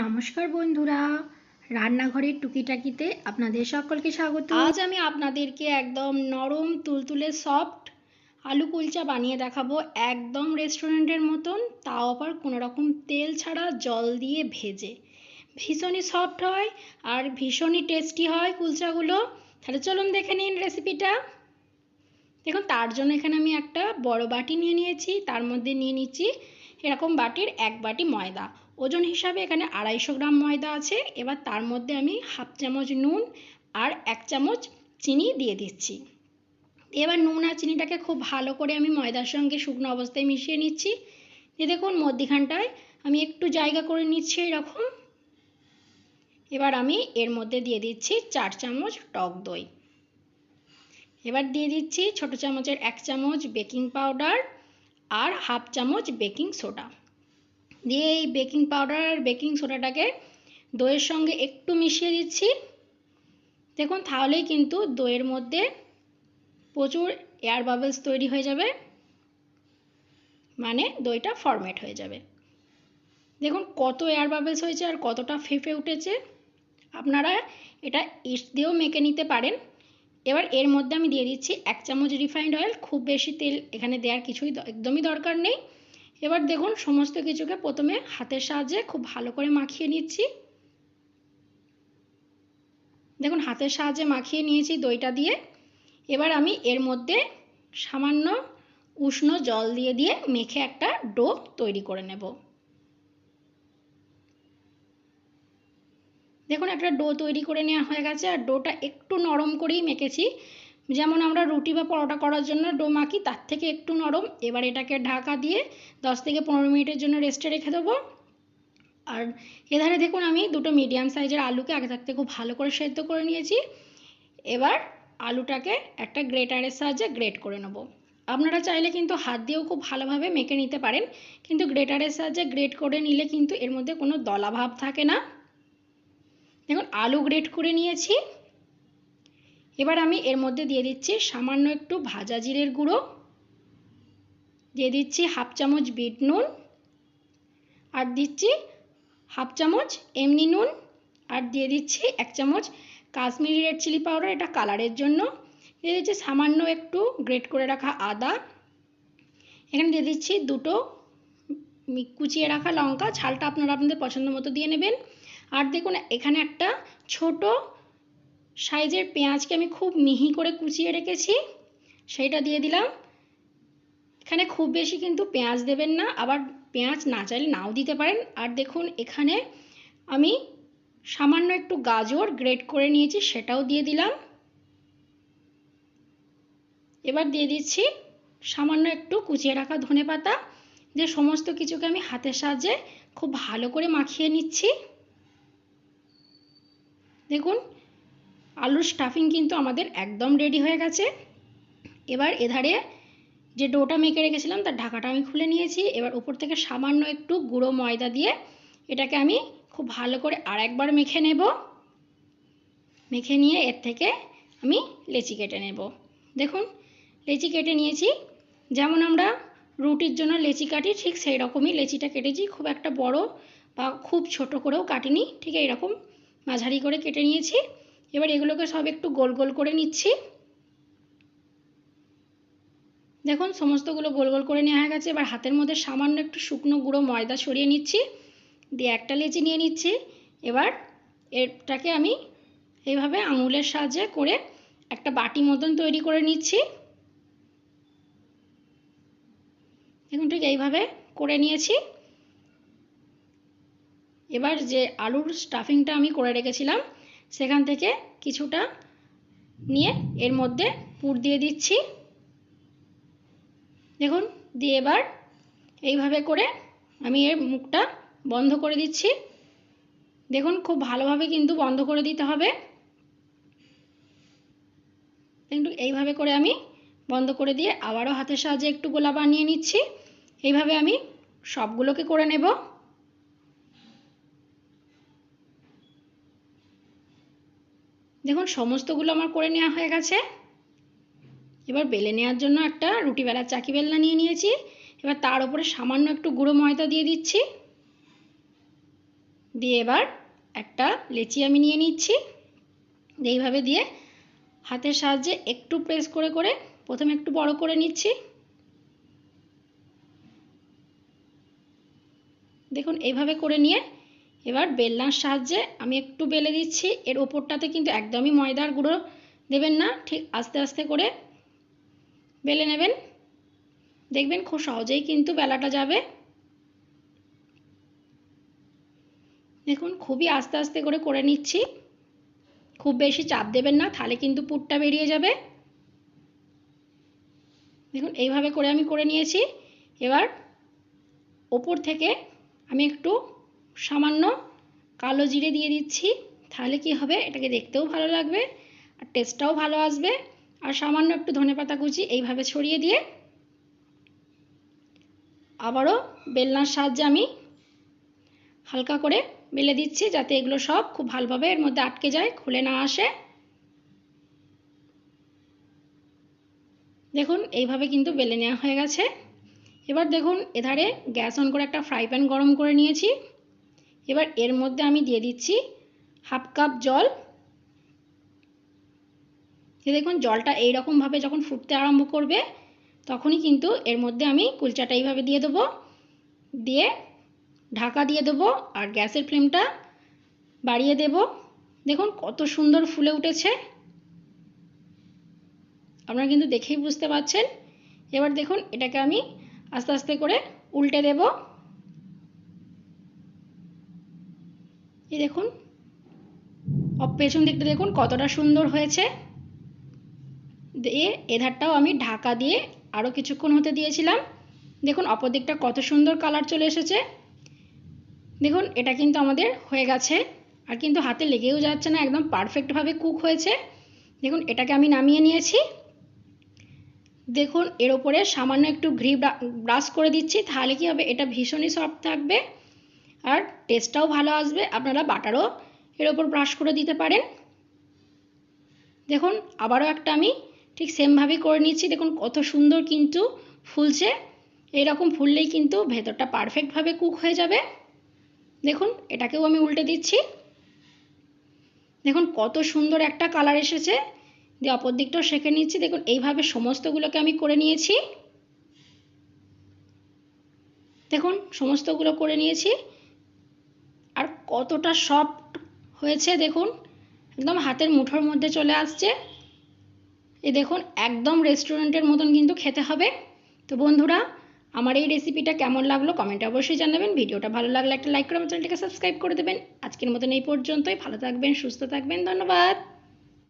নমস্কার বন্ধুরা, রান্নাঘরের টুকিটাকিতে আপনাদের সকলকে স্বাগত। আজ আমি আপনাদেরকে একদম নরম তুলতুলে সফট আলু কুলচা বানিয়ে দেখাবো, একদম রেস্টুরেন্টের মতন, তাও আবার কোনো রকম তেল ছাড়া জল দিয়ে ভেজে। ভীষণই সফট হয় আর ভীষণই টেস্টি হয় কুলচাগুলো। তাহলে চলুন দেখে নিন রেসিপিটা। দেখুন, তার জন্য এখানে আমি একটা বড় বাটি নিয়ে নিয়েছি, তার মধ্যে নিয়ে নিচ্ছি এরকম বাটির 1 বাটি ময়দা। ওজন হিসাবে এখানে 250 গ্রাম ময়দা আছে। এবার তার মধ্যে আমি হাফ চামচ নুন আর 1 চামচ চিনি দিয়ে দিচ্ছি। এবার নুন আর চিনিটাকে খুব ভালো করে আমি ময়দার সঙ্গে শুকনো অবস্থায় মিশিয়ে নিচ্ছি। দেখুন, মধ্যিখানটায় আমি একটু জায়গা করে নিচ্ছি এরকম। এবার আমি এর মধ্যে দিয়ে দিচ্ছি 4 চামচ টক দই। এবার দিয়ে দিচ্ছি ছোট চামচের 1 চামচ বেকিং পাউডার আর হাফ চামচ বেকিং সোডা। দিয়ে এই বেকিং পাউডার আর বেকিং সোডাটাকে দইয়ের সঙ্গে একটু মিশিয়ে দিচ্ছি। দেখুন, তাহলেই কিন্তু দইয়ের মধ্যে প্রচুর এয়ার বাবলস তৈরি হয়ে যাবে, মানে দইটা ফরমেট হয়ে যাবে। দেখুন কত এয়ার বাবলস হয়েছে আর কতটা ফেঁপে উঠেছে। আপনারা এটা ইস্ট দিয়েও মেখে নিতে পারেন। এবার এর মধ্যে আমি দিয়ে দিচ্ছি 1 চামচ রিফাইন্ড অয়েল। খুব বেশি তেল এখানে দেওয়ার কিছুই একদমই দরকার নেই। এবার দেখুন, সমস্ত কিছুকে প্রথমে হাতের সাহায্যে খুব ভালো করে মাখিয়ে নিচ্ছি। দেখুন, হাতের সাহায্যে মাখিয়ে নিয়েছি দইটা দিয়ে। এবার আমি এর মধ্যে সামান্য উষ্ণ জল দিয়ে দিয়ে মেখে একটা ডো তৈরি করে নেব। দেখুন, একটা ডো তৈরি করে নেওয়া হয়ে গেছে। আর ডোটা একটু নরম করেই মেখেছি, যেমন আমরা রুটি বা পরোটা করার জন্য ডো মাখি তার থেকে একটু নরম। এবার এটাকে ঢাকা দিয়ে 10 থেকে 15 মিনিটের জন্য রেস্টে রেখে দেবো। আর এধারে দেখুন, আমি দুটো মিডিয়াম সাইজের আলুকে আগে থাকতে খুব ভালো করে সেদ্ধ করে নিয়েছি। এবার আলুটাকে একটা গ্রেটারের সাহায্যে গ্রেট করে নেব। আপনারা চাইলে কিন্তু হাত দিয়েও খুব ভালোভাবে মেখে নিতে পারেন, কিন্তু গ্রেটারের সাহায্যে গ্রেট করে নিলে কিন্তু এর মধ্যে কোনো দলা ভাব থাকে না। দেখুন, আলু গ্রেট করে নিয়েছি। এবার আমি এর মধ্যে দিয়ে দিচ্ছি সামান্য একটু ভাজা জিরের গুঁড়ো, দিয়ে দিচ্ছি হাফ চামচ বিট নুন, আর দিচ্ছি হাফ চামচ এমনি নুন, আর দিয়ে দিচ্ছি 1 চামচ কাশ্মীরি রেড চিলি পাউডার, এটা কালারের জন্য। দিয়ে দিচ্ছি সামান্য একটু গ্রেট করে রাখা আদা। এখানে দিয়ে দিচ্ছি দুটো কুচিয়ে রাখা লঙ্কা, ঝালটা আপনারা আপনাদের পছন্দ মতো দিয়ে নেবেন। আর দেখুন, এখানে একটা ছোট সাইজের পেঁয়াজকে আমি খুব মিহি করে কুচিয়ে রেখেছি, সেইটা দিয়ে দিলাম। এখানে খুব বেশি কিন্তু পেঁয়াজ দেবেন না, আবার পেঁয়াজ না চাইলে নাও দিতে পারেন। আর দেখুন, এখানে আমি সামান্য একটু গাজর গ্রেট করে নিয়েছি, সেটাও দিয়ে দিলাম। এবার দিয়ে দিচ্ছি সামান্য একটু কুচিয়ে রাখা ধনেপাতা। যে সমস্ত কিছুকে আমি হাতের সাহায্যে খুব ভালো করে মাখিয়ে নিচ্ছি। দেখুন, আলুর স্টাফিং কিন্তু আমাদের একদম রেডি হয়ে গেছে। এবার এধারে যে ডোটা মেখে রেখেছিলাম তার ঢাকাটা আমি খুলে নিয়েছি। এবার উপর থেকে সামান্য একটু গুঁড়ো ময়দা দিয়ে এটাকে আমি খুব ভালো করে আরেকবার মেখে নেব। মেখে নিয়ে এর থেকে আমি লেচি কেটে নেব। দেখুন, লেচি কেটে নিয়েছি। যেমন আমরা রুটির জন্য লেচি কাটি ঠিক সেই রকমই লেচিটা কেটেছি, খুব একটা বড় বা খুব ছোট করেও কাটিনি, ঠিক এইরকম মাঝারি করে কেটে নিয়েছি। এবার এগুলোকে সব একটু গোল গোল করে নিচ্ছি। দেখুন, সমস্তগুলো গোল গোল করে নেওয়া হয়ে গেছে। এবার হাতের মধ্যে সামান্য একটু শুকনো গুঁড়ো ময়দা ছড়িয়ে নিচ্ছি, দিয়ে একটা লেচি নিয়ে নিচ্ছি। এবার এটাকে আমি এইভাবে আঙুলের সাহায্যে করে একটা বাটি মতন তৈরি করে নিচ্ছি। দেখুন, ঠিক এইভাবে করে নিয়েছি। এবার যে আলুর স্টাফিংটা আমি করে রেখেছিলাম সেখান থেকে কিছুটা নিয়ে এর মধ্যে পুর দিয়ে দিচ্ছি। দেখুন, দিয়ে এবার এইভাবে করে আমি এর মুখটা বন্ধ করে দিচ্ছি। দেখুন, খুব ভালোভাবে কিন্তু বন্ধ করে দিতে হবে। কিন্তু এইভাবে করে আমি বন্ধ করে দিয়ে আবারও হাতের সাহায্যে একটু গোলা বানিয়ে নিচ্ছি। এইভাবে আমি সবগুলোকে করে নেব। দেখুন, সমস্তগুলো আমার করে নেওয়া হয়ে গেছে। এবার বেলে নেওয়ার জন্য একটা রুটি বেলার চাকি বেলনা নিয়ে নিয়েছি। এবার তার উপরে সামান্য একটু গুঁড়ো ময়দা দিয়ে দিচ্ছি। দিয়ে এবার একটা লেচি আমি নিয়ে নিচ্ছি। এইভাবে দিয়ে হাতের সাহায্যে একটু প্রেস করে করে প্রথমে একটু বড় করে নিচ্ছি। দেখুন এইভাবে করে নিয়ে এবার বেলনার সাহায্যে আমি একটু বেলে দিচ্ছি। এর ওপরটাতে কিন্তু একদমই ময়দার গুঁড়ো দেবেন না, ঠিক আস্তে আস্তে করে বেলে নেবেন। দেখবেন খুব সহজেই কিন্তু বেলাটা যাবে। দেখুন খুবই আস্তে আস্তে করে নিচ্ছি, খুব বেশি চাপ দেবেন না, তাহলে কিন্তু পুরটা বেরিয়ে যাবে। দেখুন এইভাবে করে আমি করে নিয়েছি। এবার ওপর থেকে আমি একটু সামান্য কালো জিরে দিয়ে দিচ্ছি, তাহলে কি হবে, এটাকে দেখতেও ভালো লাগবে আর টেস্টটাও ভালো আসবে। আর সামান্য একটু ধনেপাতা কুচি এইভাবে ছড়িয়ে দিয়ে আবারও বেলনার সাহায্যে আমি হালকা করে বেলে দিচ্ছি, যাতে এগুলো সব খুব ভালোভাবে এর মধ্যে আটকে যায়, খুলে না আসে। দেখুন এইভাবে কিন্তু বেলে নেওয়া হয়ে গেছে। এবার দেখুন এধারে গ্যাস অন করে একটা ফ্রাই প্যান গরম করে নিয়েছি। এবার এর মধ্যে আমি দিয়ে দিচ্ছি 1/2 কাপ জল। দেখুন জলটা এইরকমভাবে যখন ফুটতে আরম্ভ করবে তখনই কিন্তু এর মধ্যে আমি কুলচাটা এইভাবে দিয়ে দেবো, দিয়ে ঢাকা দিয়ে দেবো আর গ্যাসের ফ্লেমটা বাড়িয়ে দেব। দেখুন কত সুন্দর ফুলে উঠেছে, আপনারা কিন্তু দেখেই বুঝতে পারছেন। এবার দেখুন এটাকে আমি আস্তে আস্তে করে উল্টে দেব। এই দেখুন পেছন দিকটা দেখুন কতটা সুন্দর হয়েছে। দিয়ে এধারটাও আমি ঢাকা দিয়ে আরও কিছুক্ষণ হতে দিয়েছিলাম। দেখুন অপর দিকটা কত সুন্দর কালার চলে এসেছে। দেখুন এটা কিন্তু আমাদের হয়ে গেছে, আর কিন্তু হাতে লেগেও যাচ্ছে না, একদম পারফেক্টভাবে কুক হয়েছে। দেখুন এটাকে আমি নামিয়ে নিয়েছি। দেখুন এর ওপরে সামান্য একটু ঘি ব্রাশ করে দিচ্ছি, তাহলে কি হবে, এটা ভীষণই সফট থাকবে আর টেস্টটাও ভালো আসবে। আপনারা বাটারও এর ওপর ব্রাশ করে দিতে পারেন। দেখুন আবারও একটা আমি ঠিক সেমভাবেই করে নিচ্ছি। দেখুন কত সুন্দর কিন্তু ফুলছে, এইরকম ফুললেই কিন্তু ভেতরটা পারফেক্টভাবে কুক হয়ে যাবে। দেখুন এটাকেও আমি উল্টে দিচ্ছি। দেখুন কত সুন্দর একটা কালার এসেছে। দিয়ে অপর দিকটাও সেঁকে নিচ্ছি। দেখুন এইভাবে সমস্তগুলোকে আমি করে নিয়েছি। দেখুন সমস্তগুলো করে নিয়েছি আর কতটা সফট হয়েছে দেখুন, একদম হাতের মুঠোর মধ্যে চলে আসছে। এই দেখুন একদম রেস্টুরেন্টের মতন কিন্তু খেতে হবে। তো বন্ধুরা আমার এই রেসিপিটা কেমন লাগলো কমেন্টে অবশ্যই জানাবেন। ভিডিওটা ভালো লাগলে একটা লাইক করে আমার চ্যানেলটিকে সাবস্ক্রাইব করে দেবেন। আজকের মতন এই পর্যন্তই। ভালো থাকবেন, সুস্থ থাকবেন, ধন্যবাদ।